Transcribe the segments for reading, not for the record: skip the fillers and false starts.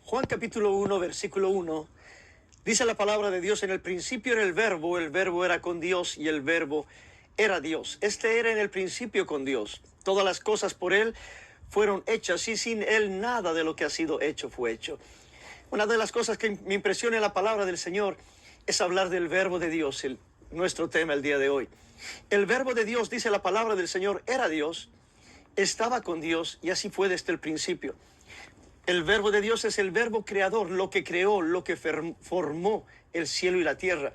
Juan capítulo 1, versículo 1, dice la palabra de Dios: en el principio era el verbo era con Dios y el verbo era Dios. Este era en el principio con Dios. Todas las cosas por Él fueron hechas y sin Él nada de lo que ha sido hecho fue hecho. Una de las cosas que me impresiona en la palabra del Señor es hablar del verbo de Dios, nuestro tema el día de hoy. El verbo de Dios, dice la palabra del Señor, era Dios, estaba con Dios y así fue desde el principio. El verbo de Dios es el verbo creador, lo que creó, lo que formó el cielo y la tierra.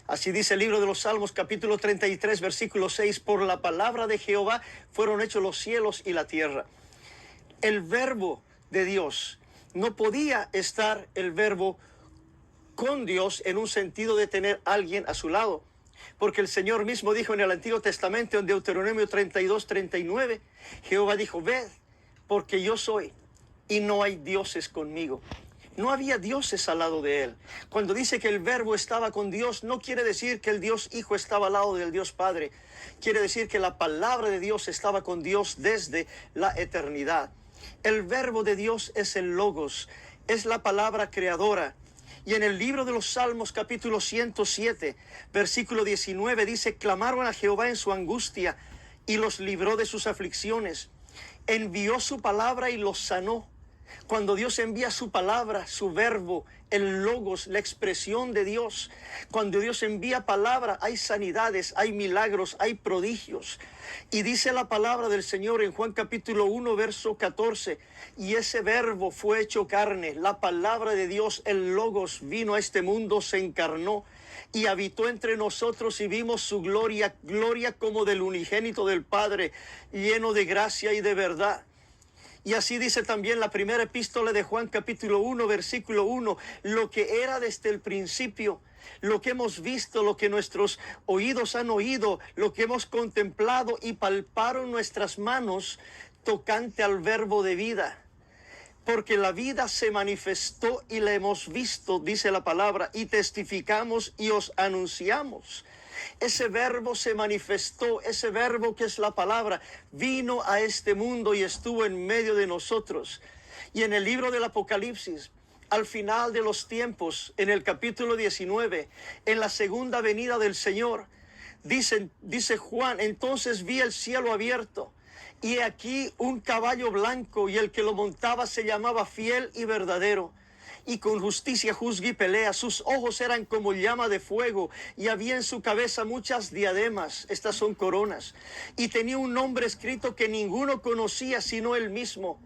Así dice el libro de los Salmos, capítulo 33, versículo 6, por la palabra de Jehová fueron hechos los cielos y la tierra. El verbo de Dios, no podía estar el verbo con Dios en un sentido de tener a alguien a su lado, porque el Señor mismo dijo en el Antiguo Testamento, en Deuteronomio 32, 39, Jehová dijo: ved, porque yo soy y no hay dioses conmigo. No había dioses al lado de Él. Cuando dice que el verbo estaba con Dios, no quiere decir que el Dios Hijo estaba al lado del Dios Padre. Quiere decir que la palabra de Dios estaba con Dios desde la eternidad. El verbo de Dios es el Logos, es la palabra creadora. Y en el libro de los Salmos, capítulo 107, versículo 19, dice: clamaron a Jehová en su angustia y los libró de sus aflicciones. Envió su palabra y los sanó. Cuando Dios envía su palabra, su verbo, el Logos, la expresión de Dios, cuando Dios envía palabra, hay sanidades, hay milagros, hay prodigios. Y dice la palabra del Señor en Juan capítulo 1, verso 14, y ese verbo fue hecho carne, la palabra de Dios, el Logos, vino a este mundo, se encarnó y habitó entre nosotros y vimos su gloria, gloria como del unigénito del Padre, lleno de gracia y de verdad. Y así dice también la primera epístola de Juan capítulo 1, versículo 1, lo que era desde el principio, lo que hemos visto, lo que nuestros oídos han oído, lo que hemos contemplado y palparon nuestras manos tocante al verbo de vida. Porque la vida se manifestó y la hemos visto, dice la palabra, y testificamos y os anunciamos. Ese verbo se manifestó, ese verbo que es la palabra, vino a este mundo y estuvo en medio de nosotros. Y en el libro del Apocalipsis, al final de los tiempos, en el capítulo 19, en la segunda venida del Señor, dice Juan: entonces vi el cielo abierto, y aquí un caballo blanco, y el que lo montaba se llamaba Fiel y Verdadero, y con justicia juzga y pelea. Sus ojos eran como llama de fuego, y había en su cabeza muchas diademas, estas son coronas, y tenía un nombre escrito que ninguno conocía sino él mismo,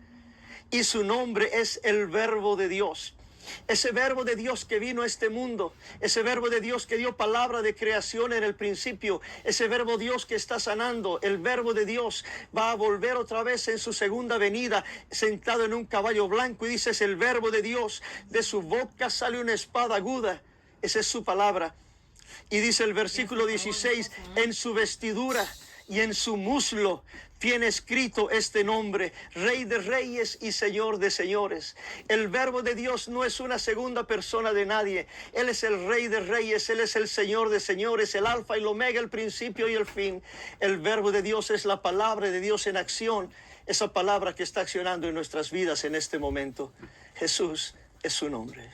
y su nombre es el Verbo de Dios. Ese verbo de Dios que vino a este mundo, ese verbo de Dios que dio palabra de creación en el principio, ese verbo Dios que está sanando, el verbo de Dios va a volver otra vez en su segunda venida, sentado en un caballo blanco, y dice: es el verbo de Dios, de su boca sale una espada aguda, esa es su palabra. Y dice el versículo 16, en su vestidura y en su muslo tiene escrito este nombre: Rey de Reyes y Señor de Señores. El verbo de Dios no es una segunda persona de nadie. Él es el Rey de Reyes, Él es el Señor de Señores, el Alfa y el Omega, el principio y el fin. El verbo de Dios es la palabra de Dios en acción, esa palabra que está accionando en nuestras vidas en este momento. Jesús es su nombre.